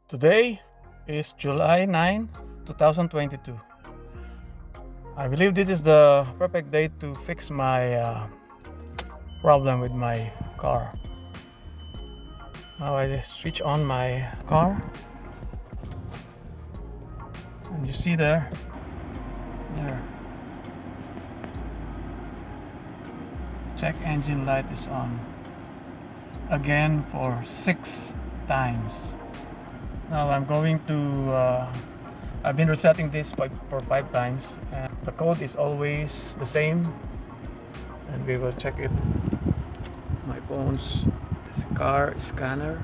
Today is July 9, 2022. I believe this is the perfect day to fix my problem with my car. Now I switch on my car, and you see there, check engine light is on again for 6 times. Now I'm going to I've been resetting this for 5 times, and the code is always the same, and we will check it. My phone's this car scanner.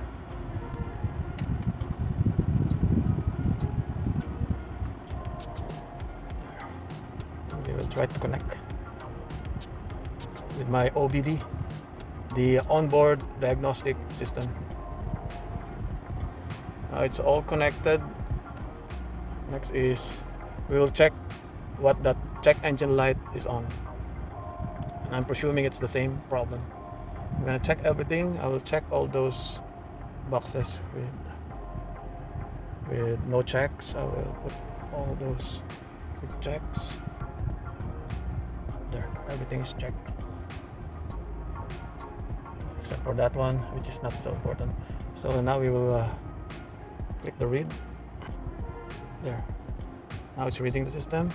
We will try to connect with my OBD, the onboard diagnostic system. It's all connected. Next is we will check what that check engine light is on, and I'm presuming it's the same problem. I'm gonna check everything. I will check all those boxes with no checks. I will put all those with checks. There, everything is checked except for that one, which is not so important. So now we will click the read. There. Now it's reading the system.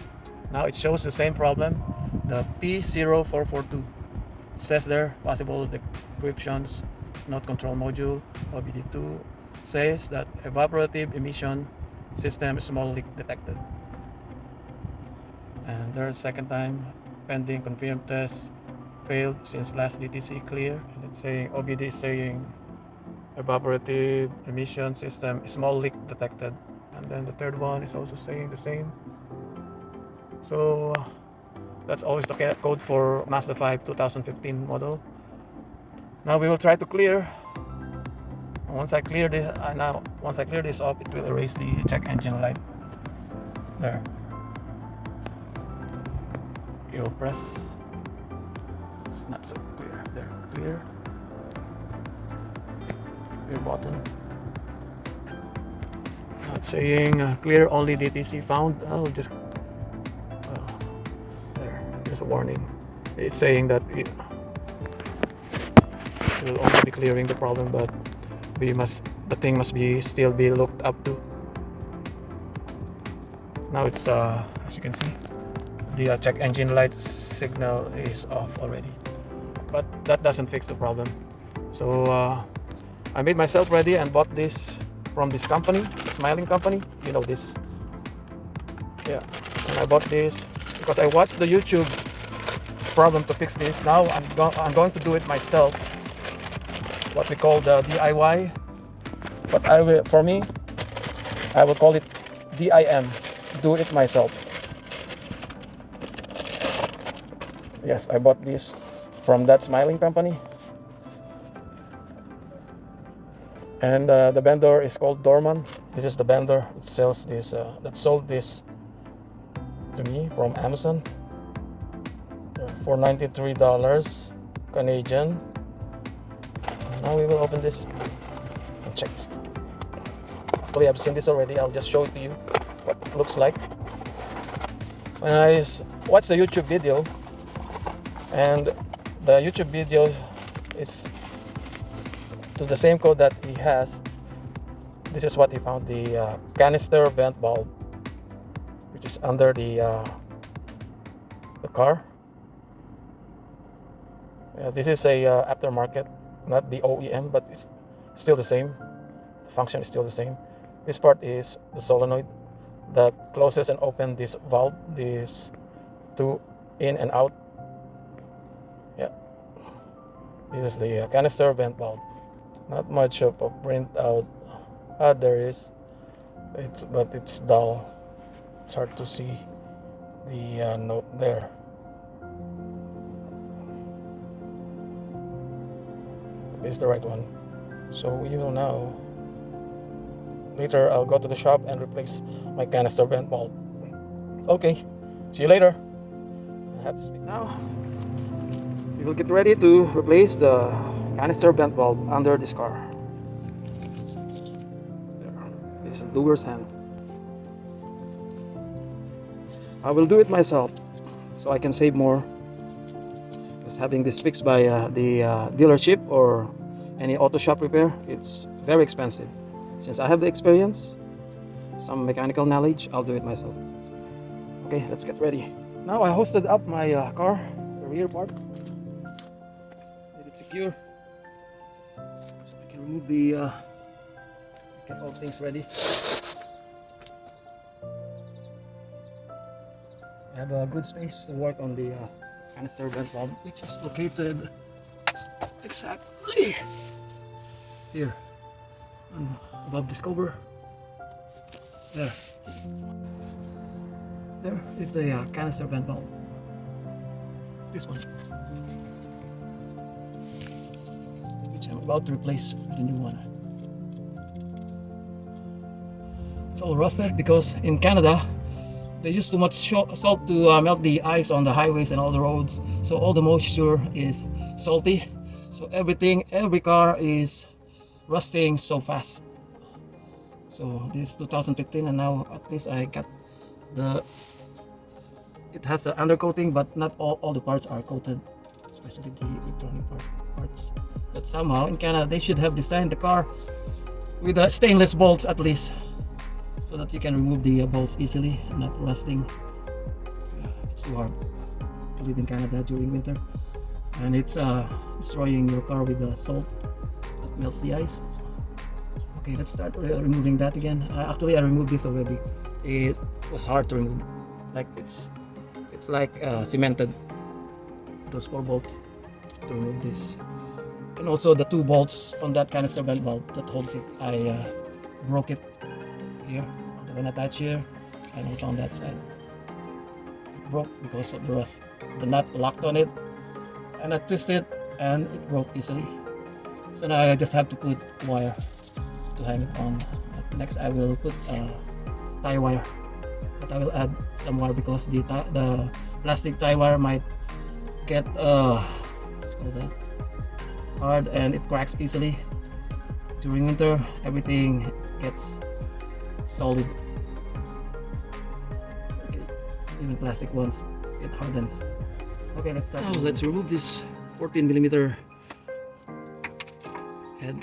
Now it shows the same problem, the P0442. It says there, possible decryptions, not control module, OBD2 says that evaporative emission system small leak detected. And there's second time, pending confirmed test, failed since last DTC clear. And it's saying, OBD is saying evaporative emission system small leak detected. And then the third one is also saying the same. So that's always the code for Mazda 5 2015 model. Now we will try to clear. Once I clear this off, it will erase the check engine light. There. You'll press. It's not so clear. There, clear. Clear button. It's saying clear only DTC found. There's a warning. It's saying that it will only be clearing the problem, but the thing must still be looked up to. Now it's as you can see, the check engine light signal is off already, but that doesn't fix the problem. So I made myself ready and bought this from this company, Smiling Company. You know this. Yeah, and I bought this because I watched the YouTube problem to fix this. Now I'm going to do it myself. What we call the DIY, but I will call it D.I.M. Do it myself. Yes, I bought this from that Smiling Company. And the vendor is called Dorman. This is the vendor that sells this, that sold this to me from Amazon for $93 Canadian. Now we will open this and check this. Hopefully I've seen this already. I'll just show it to you what it looks like. When I watched the YouTube video, and the YouTube video is to the same code that he has. This is what he found, the canister vent bulb, which is under the car. This is a aftermarket, not the OEM, but it's still the same. The function is still the same. This part is the solenoid that closes and opens this valve, these two in and out. Yeah, this is the canister vent valve. Not much of a printout. There is. But it's dull. It's hard to see the note there. This is the right one. So we will now. Later, I'll go to the shop and replace my canister vent bulb. Okay. See you later. I have to speak now. We will get ready to replace the canister vent bulb under this car. There. doer's hand. I will do it myself so I can save more, because having this fixed by the dealership or any auto shop repair, it's very expensive. Since I have the experience, some mechanical knowledge, I'll do it myself. Okay, let's get ready. Now I hosted up my car, the rear part. Made it secure. So I can remove the get all things ready. I have a good space to work on the canister vent valve, which is located exactly here, above this cover. There is the canister vent valve. This one, which I'm about to replace with a new one. It's all rusted because in Canada they use too much salt to melt the ice on the highways and all the roads, so all the moisture is salty, so every car is rusting so fast. So this is 2015, and now at least I got it has an undercoating, but not all the parts are coated, especially the electronic parts. But somehow in Canada they should have designed the car with stainless bolts at least, so that you can remove the bolts easily, not rusting. It's too hard to live in Canada during winter, and it's destroying your car with the salt that melts the ice. Okay, let's start removing that again. Actually, I removed this already. It was hard to remove. Like it's like cemented. Those 4 bolts to remove this, and also the 2 bolts from that canister vent valve that holds it. I broke it here, the one attached here, and also on that side. It broke because of the rust. The nut locked on it, and I twisted, and it broke easily. So now I just have to put wire to hang it on. Next, I will put tie wire, but I will add some wire because the plastic tie wire might get what's called that, hard, and it cracks easily. During winter, everything gets solid. Okay. Even plastic ones, it hardens. Okay, let's start. Now let's remove this 14mm head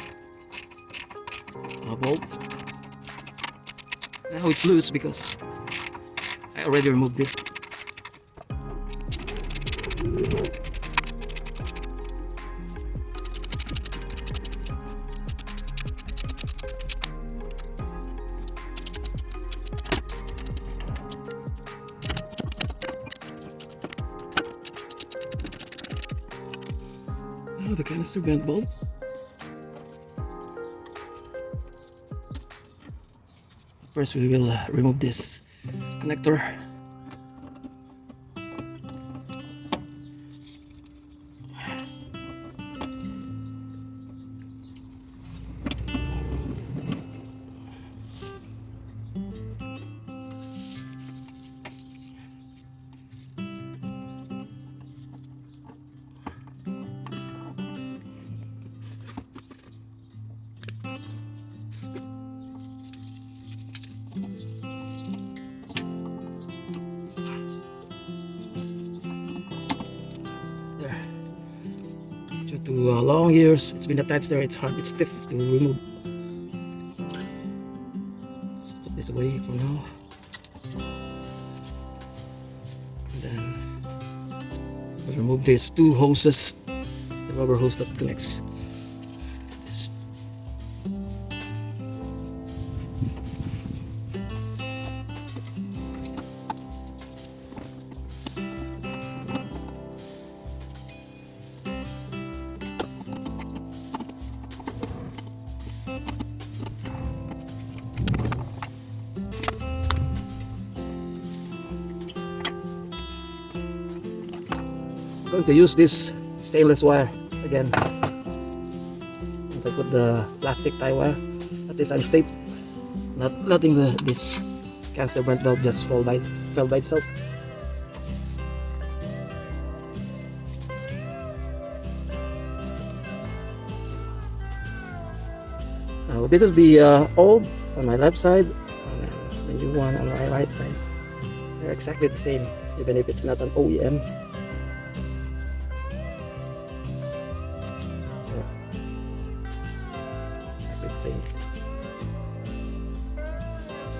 bolt. Now it's loose because I already removed this. The canister vent bulb. First, we will remove this connector. To long years it's been attached there, it's hard, it's stiff to remove. Let's put this away for now, and then we'll remove these 2 hoses, the rubber hose that connects this. I'm going to use this stainless wire again. Once I put the plastic tie wire, at least I'm safe, not letting this canister vent valve just fell by itself. Now this is the old on my left side, one on my right side. They're exactly the same, even if it's not an OEM. Exactly the same.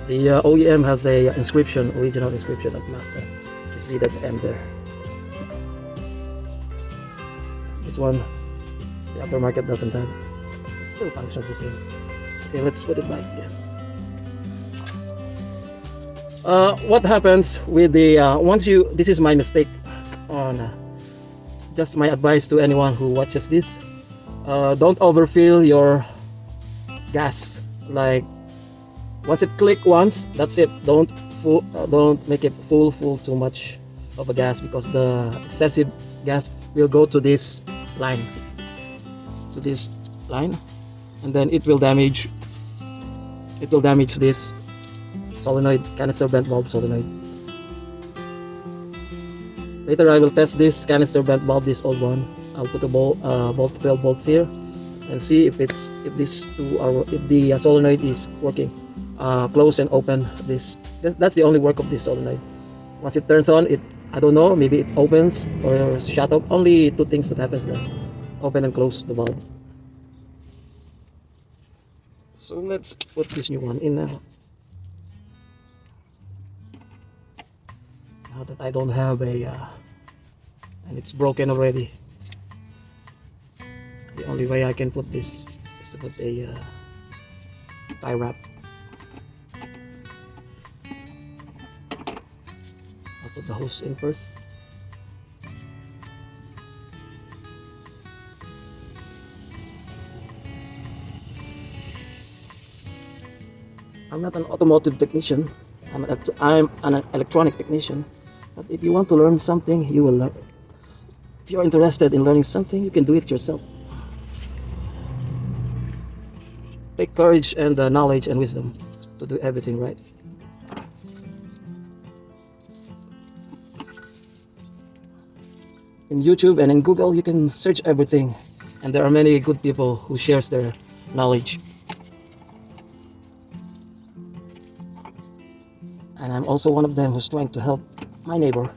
The OEM has a inscription, original inscription of master. You can see that M there. This one, the aftermarket doesn't have. It still functions the same. Okay, let's put it back again. What happens with the once you, this is my mistake on just my advice to anyone who watches this, don't overfill your gas. Like once it click once, that's it. Don't make it full too much of a gas, because the excessive gas will go to this line, and then it will damage this solenoid, canister bent bulb solenoid. Later I will test this canister bent bulb, this old one. I'll put a bolt 12 volts here and see if the solenoid is working. Close and open this. That's the only work of this solenoid. Once it turns on, I don't know, maybe it opens or shut off. Only two things that happens there: open and close the valve. So let's put this new one in now. Now that I don't have and it's broken already, the only way I can put this is to put a tie wrap. I'll put the hose in first. I'm not an automotive technician. I'm an electronic technician. But if you want to learn something, you will learn. If you're interested in learning something, you can do it yourself. Take courage and knowledge and wisdom to do everything right. In YouTube and in Google, you can search everything, and there are many good people who shares their knowledge. And I'm also one of them who's trying to help my neighbor.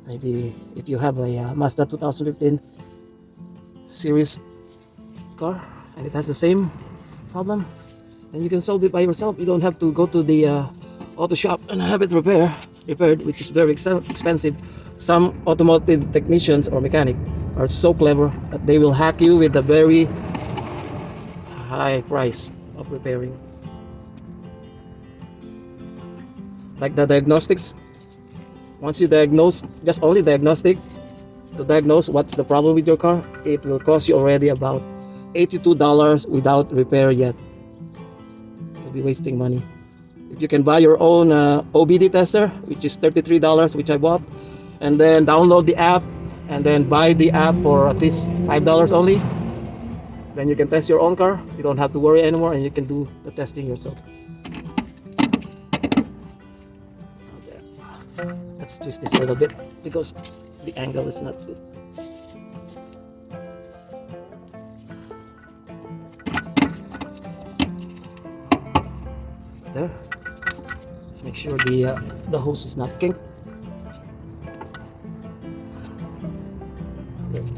Maybe if you have a Mazda 2015 series car and it has the same problem, then you can solve it by yourself. You don't have to go to the auto shop and have it repaired, which is very expensive. Some automotive technicians or mechanic are so clever that they will hack you with a very high price of repairing. Like the diagnostics, once you diagnose, just only diagnostic, to diagnose what's the problem with your car, it will cost you already about $82 without repair yet. You'll be wasting money. If you can buy your own OBD tester, which is $33, which I bought, and then download the app and then buy the app for at least $5 only, then you can test your own car. You don't have to worry anymore, and you can do the testing yourself. Let's twist this a little bit because the angle is not good. There. Let's make sure the hose is not kinked.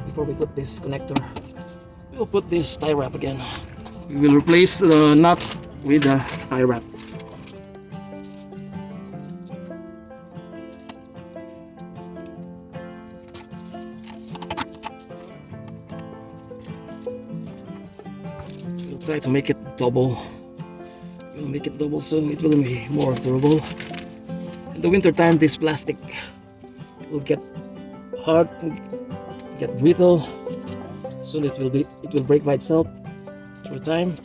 Before we put this connector, we'll put this tie wrap again. We will replace the nut with the tie wrap. We'll try to make it double. We'll make it double so it will be more durable. In the winter time, this plastic will get hard and get brittle. Soon it will break by itself through time.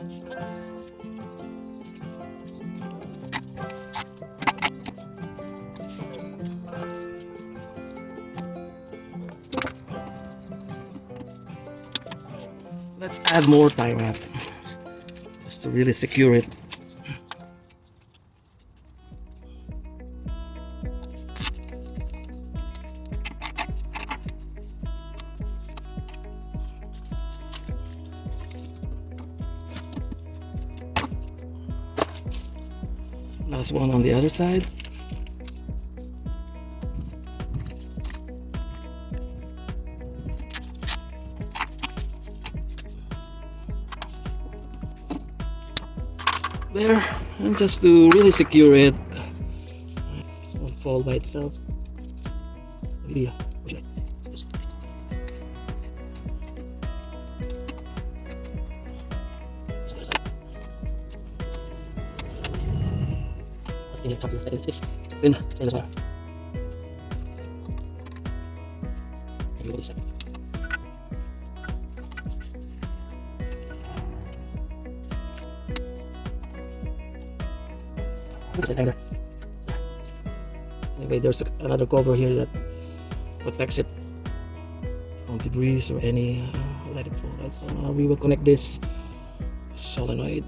Let's add more tie wrap just to really secure it. Last one on the other side. There, and just to really secure it, it won't fall by itself. Video. Thin stainless wire. Anyway, there's another cover here that protects it from debris or any let it fall. Right? So now we will connect this solenoid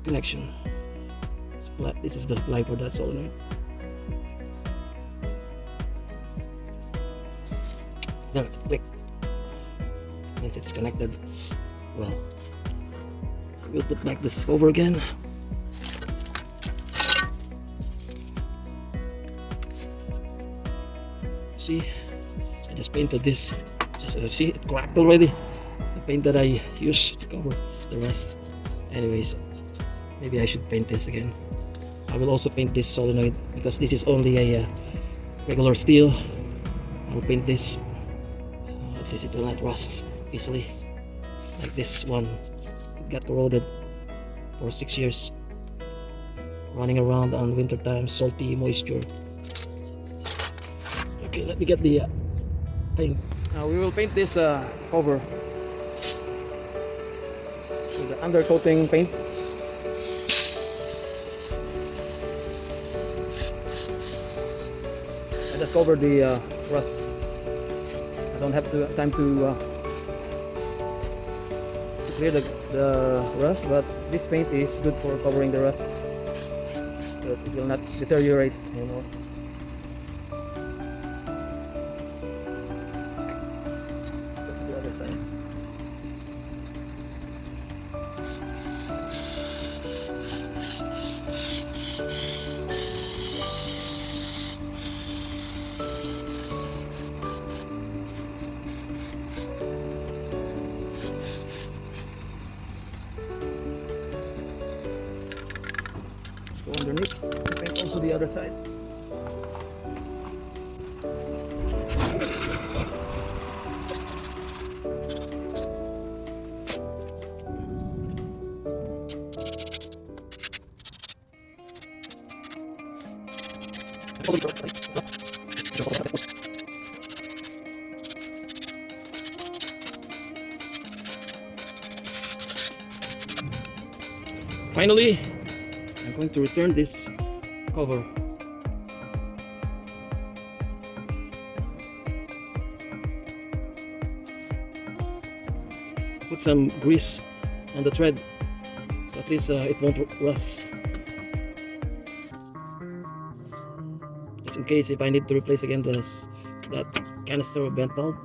connection. This is the supply for that solenoid. There, click. Means it's connected. Well, we'll put back this cover again. See, I just painted this. Just see, it cracked already. The paint that I used to cover the rest. Anyways, maybe I should paint this again. I will also paint this solenoid because this is only a regular steel. I'll paint this. At least it will not rust easily. Like this one, it got corroded for 6 years. Running around on winter time, salty moisture. Okay, let me get the paint. Now we will paint this cover with the undercoating paint. I just covered the rust. I don't have time to clear the rust, but this paint is good for covering the rust, so it will not deteriorate anymore. Go to the other side. Go underneath and paint also the other side. Finally, I'm going to return this cover. Put some grease on the thread so at least it won't rust. Just in case if I need to replace again that canister bent bulb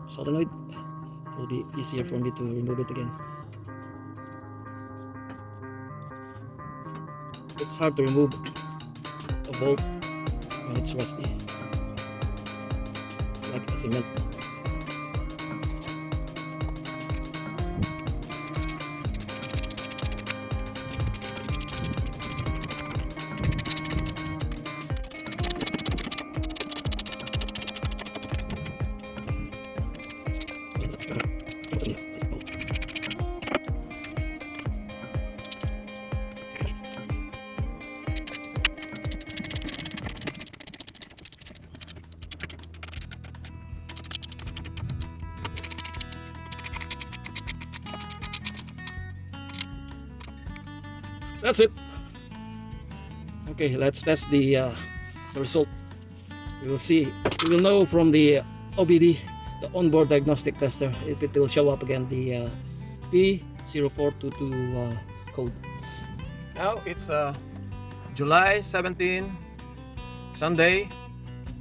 solenoid, it will be easier for me to remove it again. It's hard to remove a bolt when it's rusty. It's like a cement. That's it. Okay, let's test the result. We will see. We will know from the OBD, the onboard diagnostic tester, if it will show up again the P0442 code. Now it's July 17, Sunday,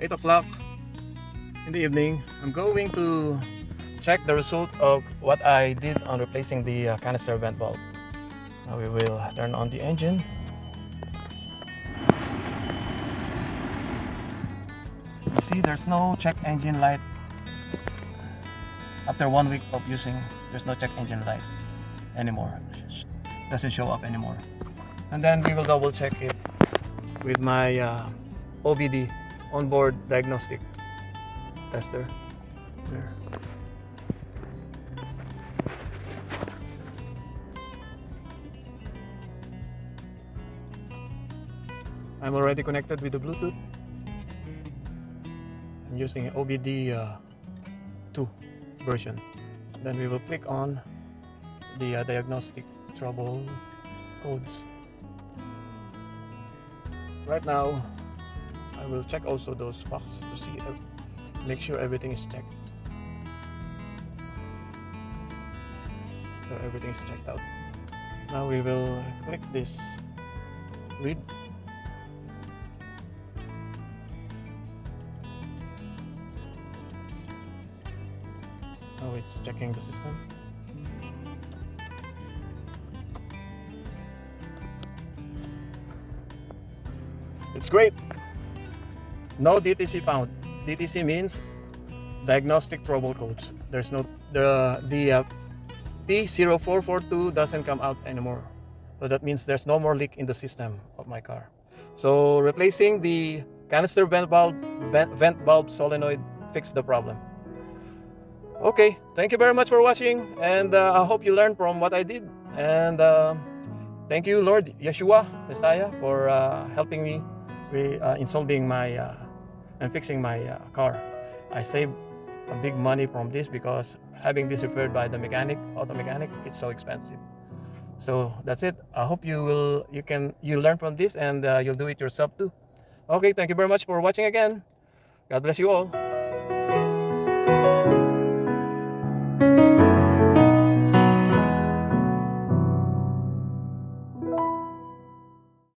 8 o'clock in the evening. I'm going to check the result of what I did on replacing the canister vent bulb. Now we will turn on the engine. see there's no check engine light. After 1 week of using, there's no check engine light anymore. Doesn't show up anymore. And then we will double check it with my OBD, onboard diagnostic tester. There. I'm already connected with the Bluetooth. I'm using OBD 2 version. Then we will click on the diagnostic trouble codes. Right now, I will check also those boxes to see, make sure everything is checked. So everything is checked out. Now we will click this read. Now it's checking the system. It's great. No DTC found. DTC means diagnostic trouble codes. There's no the P0442 doesn't come out anymore. So that means there's no more leak in the system of my car. So replacing the canister vent valve solenoid fixed the problem. Okay, thank you very much for watching, and I hope you learned from what I did. And thank you, Lord Yeshua Messiah, for helping me in solving my and fixing my car. I saved a big money from this because having this repaired by the auto mechanic, it's so expensive. So that's it. I hope you learn from this, and you'll do it yourself too. Okay, thank you very much for watching again. God bless you all.